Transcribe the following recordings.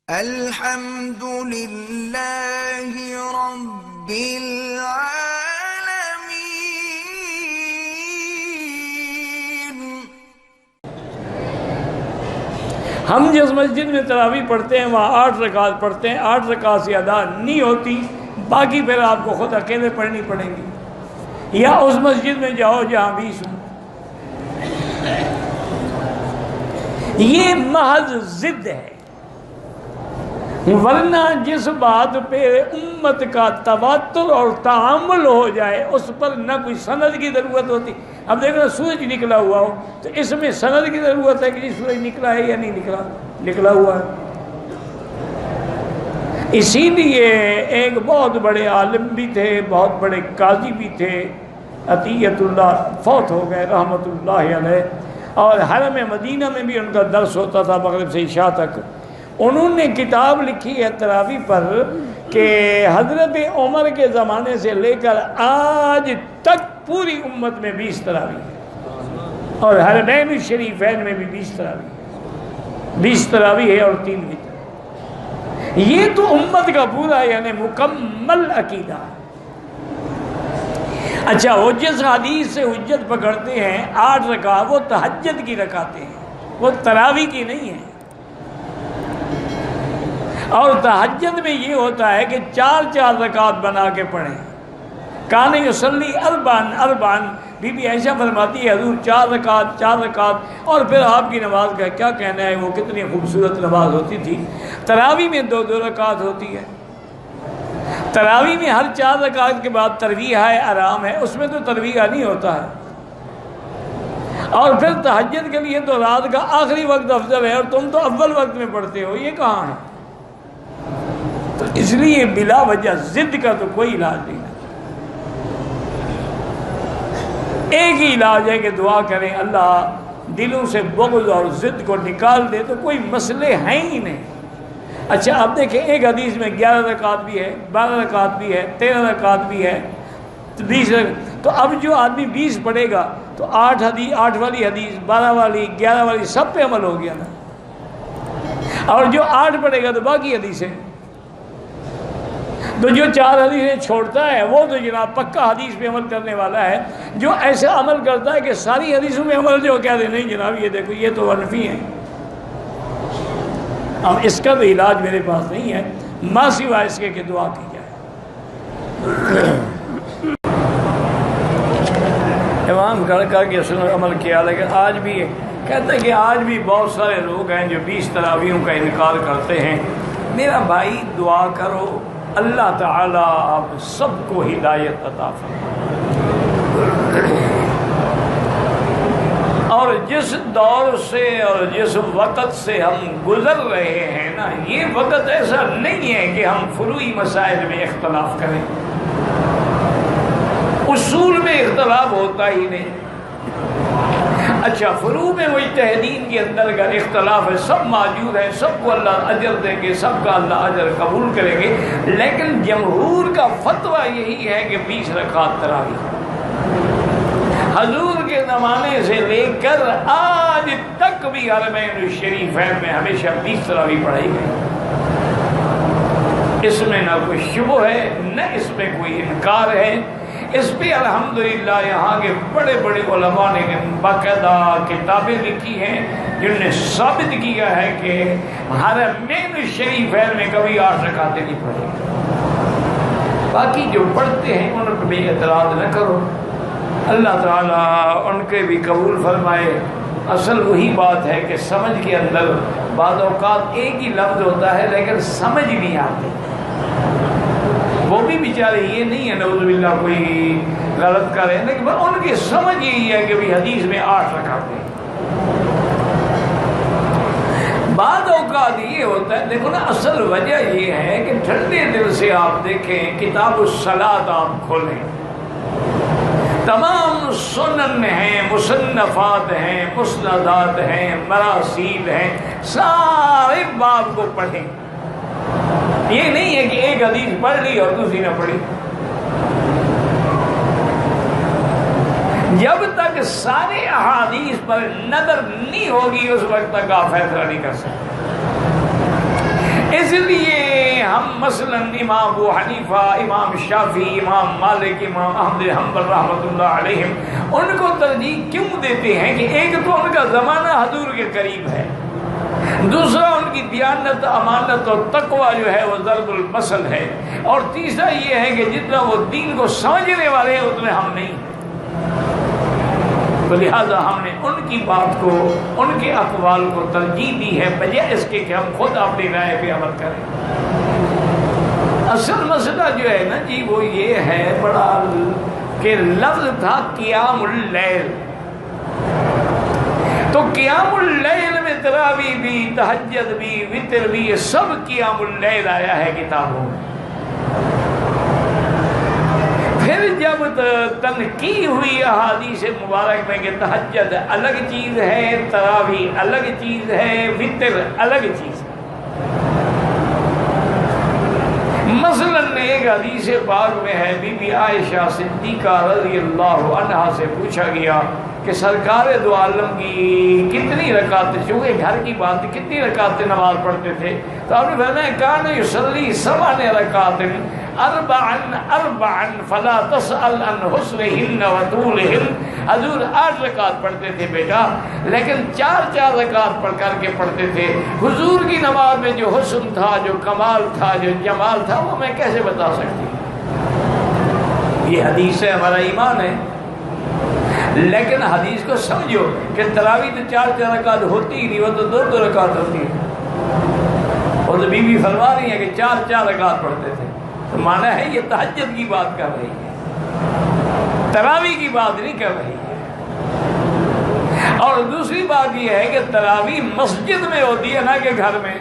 الحمد للہ رب العالمین۔ ہم جس مسجد میں تراویح پڑھتے ہیں وہاں 8 رکعت پڑھتے ہیں، 8 رکعت سے ادا نہیں ہوتی، باقی پھر آپ کو خود اکیلے پڑھنی پڑیں گی، یا اس مسجد میں جاؤ جہاں 20 ہوں۔ یہ محض ضد ہے، ورنہ جس بات پہ امت کا تواتر اور تعامل ہو جائے اس پر نہ کوئی سند کی ضرورت ہوتی۔ اب دیکھو سورج نکلا ہوا ہو تو اس میں سند کی ضرورت ہے کہ جی سورج نکلا ہے یا نہیں نکلا، نکلا ہوا ہے۔ اسی لیے ایک بہت بڑے عالم بھی تھے، بہت بڑے قاضی بھی تھے، عطیت اللہ، فوت ہو گئے رحمت اللہ علیہ، اور حرم مدینہ میں بھی ان کا درس ہوتا تھا مغرب سے عشاء تک۔ انہوں نے کتاب لکھی ہے تراویح پر کہ حضرت عمر کے زمانے سے لے کر آج تک پوری امت میں 20 تراویح ہے، اور حرمین الشریفین میں بھی 20 تراویح ہے، 20 تراویح ہے اور 3 وتر۔ یہ تو امت کا پورا یعنی مکمل عقیدہ ہے۔ اچھا، وہ جس حدیث سے حجت پکڑتے ہیں 8 رکعت، وہ تہجد کی رکعتیں ہیں، وہ تراویح کی نہیں ہیں۔ اور تہجد میں یہ ہوتا ہے کہ 4 رکعت بنا کے پڑھیں۔ کان یصلی اربعن، بی بی عائشہ فرماتی ہے حضور 4 رکعت، اور پھر آپ کی نماز کا کیا کہنا ہے، وہ کتنی خوبصورت نماز ہوتی تھی۔ تراویح میں 2 رکعت ہوتی ہے۔ تراویح میں ہر 4 رکعت کے بعد ترویح ہے، آرام ہے، اس میں تو ترویح نہیں ہوتا ہے۔ اور پھر تہجد کے لیے تو رات کا آخری وقت افضل ہے، اور تم تو اول وقت میں پڑھتے ہو، یہ کہاں ہے؟ تو اس لیے بلا وجہ ضد کا تو کوئی علاج نہیں ہے۔ ایک ہی علاج ہے کہ دعا کریں اللہ دلوں سے بغض اور ضد کو نکال دے، تو کوئی مسئلے ہیں ہی نہیں۔ اچھا اب دیکھیں، ایک حدیث میں 11 رکعت بھی ہے، 12 رکعت بھی ہے، 13 رکعت بھی ہے، 20 رکعت۔ تو اب جو آدمی 20 پڑھے گا تو 8 والی حدیث، 12 والی، 11 والی، سب پہ عمل ہو گیا نا۔ اور جو 8 پڑھے گا تو باقی حدیثیں، تو جو 4 حدیثیں چھوڑتا ہے وہ تو جناب پکا حدیث پہ عمل کرنے والا ہے۔ جو ایسا عمل کرتا ہے کہ ساری حدیثوں میں عمل جو کہہ دے نہیں جناب یہ دیکھو یہ تو انفی ہیں، اب اس کا تو علاج میرے پاس نہیں ہے، ماں سوا اس کے کہ دعا کی جائے۔ امام کر کے اس نے عمل کیا، لیکن آج بھی کہتا ہے کہ آج بھی بہت سارے لوگ ہیں جو 20 تراویحوں کا انکار کرتے ہیں۔ میرا بھائی دعا کرو اللہ تعالیٰ آپ سب کو ہدایت عطا فرمائے۔ اور جس دور سے اور جس وقت سے ہم گزر رہے ہیں نا، یہ وقت ایسا نہیں ہے کہ ہم فروعی مسائل میں اختلاف کریں، اصول میں اختلاف ہوتا ہی نہیں۔ اچھا فروع میں مجتہدین کے اندر اگر اختلاف ہے، سب موجود ہیں، سب کو اللہ اجر دیں گے، سب کا اللہ اجر قبول کریں گے، لیکن جمہور کا فتویٰ یہی ہے کہ 20 رکعت تراویح۔ حضور کے زمانے سے لے کر آج تک بھی حرمین الشریفین میں ہمیشہ 20 تراویح پڑھائی گئی، اس میں نہ کوئی شبہ ہے نہ اس میں کوئی انکار ہے۔ اس پہ الحمدللہ یہاں کے بڑے بڑے علماء نے باقاعدہ کتابیں لکھی ہیں جن نے ثابت کیا ہے کہ حرمین الشریفین میں کبھی 8 رکعتیں نہیں پڑھی۔ باقی جو پڑھتے ہیں ان پہ بھی اعتراض نہ کرو، اللہ تعالیٰ ان کے بھی قبول فرمائے۔ اصل وہی بات ہے کہ سمجھ کے اندر بعض اوقات ایک ہی لفظ ہوتا ہے لیکن سمجھ نہیں آتی، وہ بھی بیچارے یہ نہیں ہے نعوذ باللہ کوئی غلط کرے، لیکن ان کی سمجھ یہی ہے کہ بھی حدیث میں 8 رکعتیں۔ بعض اوقات یہ ہوتا ہے، دیکھو نا اصل وجہ یہ ہے کہ ٹھنڈے دل سے آپ دیکھیں کتاب الصلاۃ آپ کھولیں، تمام سنن ہیں، مصنفات ہیں، مسندات ہیں، مراسیل ہیں، سارے باب کو پڑھیں۔ یہ نہیں ہے کہ ایک حدیث پڑھ لی اور دوسری نہ پڑھی۔ جب تک سارے احادیث پر نظر نہیں ہوگی اس وقت تک آپ فیصلہ نہیں کر سکتے۔ اس مثلا امام ابو حنیفہ، امام شافعی، امام مالک، امام احمد حنبل رحمۃ اللہ علیہم ان کو ترجیح کیوں دیتے ہیں کہ ایک تو ان کا زمانہ حضور کے قریب ہے، دوسرا ان کی دیانت، امانت اور تقوی جو ہے وہ ضرب المثل ہے، اور تیسرا یہ ہے کہ جتنا وہ دین کو سمجھنے والے ہیں اتنے ہم نہیں ہیں۔ تو لہٰذا ہم نے ان کی بات کو، ان کے اقوال کو ترجیح دی ہے بجائے اس کے کہ ہم خود اپنی رائے پہ عمل کریں۔ اصل مسئلہ جو ہے نا جی وہ یہ ہے بڑا کہ لفظ تھا قیام اللیل، تو قیام اللیل میں تراویح بھی، تہجد بھی، وتر بھی، یہ سب قیام اللیل آیا ہے کتابوں میں۔ پھر جب تنقیح ہوئی احادیث مبارک میں کہ تہجد الگ چیز ہے، تراویح الگ چیز ہے، وتر الگ چیز ہے۔ مثلا ایک حدیث پاک میں ہے بی بی عائشہ صدیقہ رضی اللہ عنہا سے پوچھا گیا کہ سرکار دو عالم کی کتنی رکعتیں، چونکہ گھر کی بات کتنی رکعتیں نماز پڑھتے تھے، تو آپ نے فرمایا کان یصلی 7 رکعات اربعا فلا تسأل عن حسنہن وطولہن، حضور 8 رکعت پڑھتے تھے بیٹا، لیکن 4 رکعت پڑھ کر کے پڑھتے تھے۔ حضور کی نماز میں جو حسن تھا، جو کمال تھا، جو جمال تھا، وہ میں کیسے بتا سکتی؟ یہ حدیث ہے، ہمارا ایمان ہے، لیکن حدیث کو سمجھو کہ تراویح تو 4 رکعت ہوتی ہی نہیں، وہ تو 2 رکعت ہوتی ہے۔ اور تو بی بی فرما رہی ہیں کہ 4 رکعت پڑھتے تھے، تو مانا ہے یہ تہجد کی بات کر رہی ہے، تراویح کی بات نہیں کر رہی ہے۔ اور دوسری بات یہ ہے کہ تراویح مسجد میں ہوتی ہے نہ کہ گھر میں۔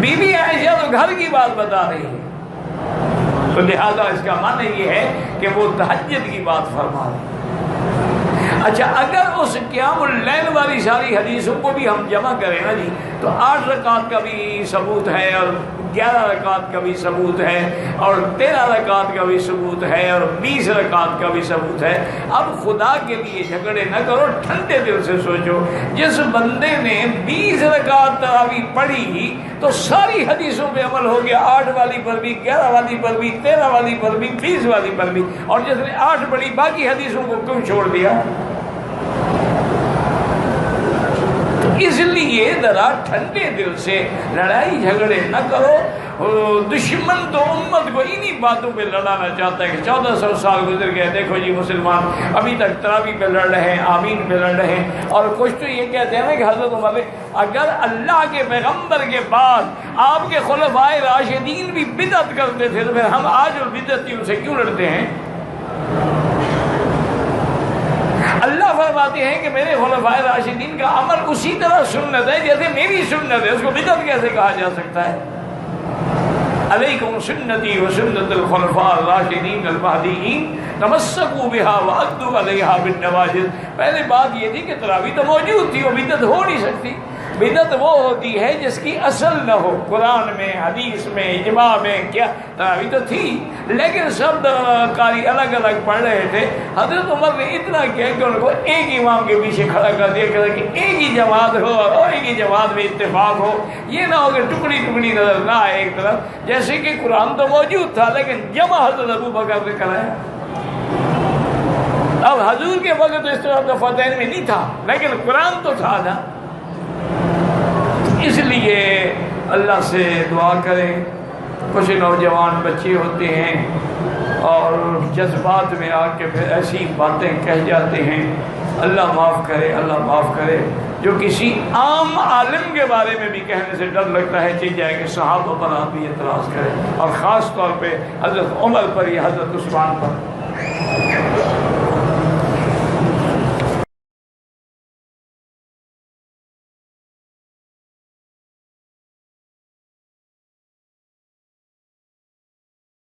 بی بی عائشہ تو گھر کی بات بتا رہی ہے، تو لہذا اس کا معنی یہ ہے کہ وہ تہجد کی بات فرما رہی ہے۔ اچھا، اگر اس قیام اللیل والی ساری حدیثوں کو بھی ہم جمع کریں نا جی، تو 8 رکعت کا بھی ثبوت ہے، اور 11 رکعت کا بھی ثبوت ہے، اور 13 رکعت کا بھی ثبوت ہے، اور 20 رکعت کا بھی ثبوت ہے۔ اب خدا کے لیے جھگڑے نہ کرو، ٹھنڈے دل سے سوچو، جس بندے نے 20 رکعت تراویح پڑھی تو ساری حدیثوں پہ عمل ہو گیا، 8 والی پر بھی، 11 والی پر بھی، 13 والی پر بھی، 20 والی پر بھی، اور جس نے 8 پڑھی باقی حدیثوں کو کیوں چھوڑ دیا؟ اس لیے ذرا ٹھنڈے دل سے لڑائی جھگڑے نہ کرو۔ دشمن تو امت کو انہی باتوں پہ لڑانا چاہتا ہے کہ 1400 سال گزر گئے، دیکھو جی مسلمان ابھی تک تراویح پہ لڑ رہے ہیں، آمین پہ لڑ رہے ہیں۔ اور کچھ تو یہ کہتے ہیں کہ حضرت عمر اگر اللہ کے پیغمبر کے بعد آپ کے خلفائے راشدین بھی بدعت کرتے تھے تو پھر ہم آج بدعتیوں سے کیوں لڑتے ہیں؟ اللہ فرماتے ہیں کہ میرے خلفائے راشدین کا عمل اسی طرح سنت ہے جیسے میری سنت ہے، اس کو بدعت کیسے کہا جا سکتا ہے؟ علیکم سنتی و سنت الخلفاء الراشدین المہدیین تمسکوا بها وعضوا علیہا بالنواجذ۔ پہلے بات یہ تھی کہ تراویح تو موجود تھی، وہ بدعت ہو نہیں سکتی۔ بدعت وہ ہوتی ہے جس کی اصل نہ ہو، قرآن میں، حدیث میں، اجماع میں، کیا تراویح تو تھی لیکن سب قاری الگ الگ پڑھ رہے تھے۔ حضرت عمر نے اتنا کیا کہ ان کو ایک امام کے پیچھے کھڑا کر دیا کہ ایک ہی جماعت ہو اور ایک ہی جماعت میں اتفاق ہو، یہ نہ ہو کہ ٹکڑی ٹکڑی نظر نہ آئے ایک طرف، جیسے کہ قرآن تو موجود تھا لیکن جمع حضرت ابو بکر نے کرایا۔ اب حضور کے وقت تو اس طرح تو فتح میں نہیں تھا لیکن قرآن تو تھا نا۔ اس لیے اللہ سے دعا کریں، کچھ نوجوان بچے ہوتے ہیں اور جذبات میں آ کے پھر ایسی باتیں کہہ جاتے ہیں، اللہ معاف کرے، اللہ معاف کرے۔ جو کسی عام عالم کے بارے میں بھی کہنے سے ڈر لگتا ہے چل جائے کہ صحابہ پر آپ بھی اعتراض کریں، اور خاص طور پہ حضرت عمر پر یا حضرت عثمان پر۔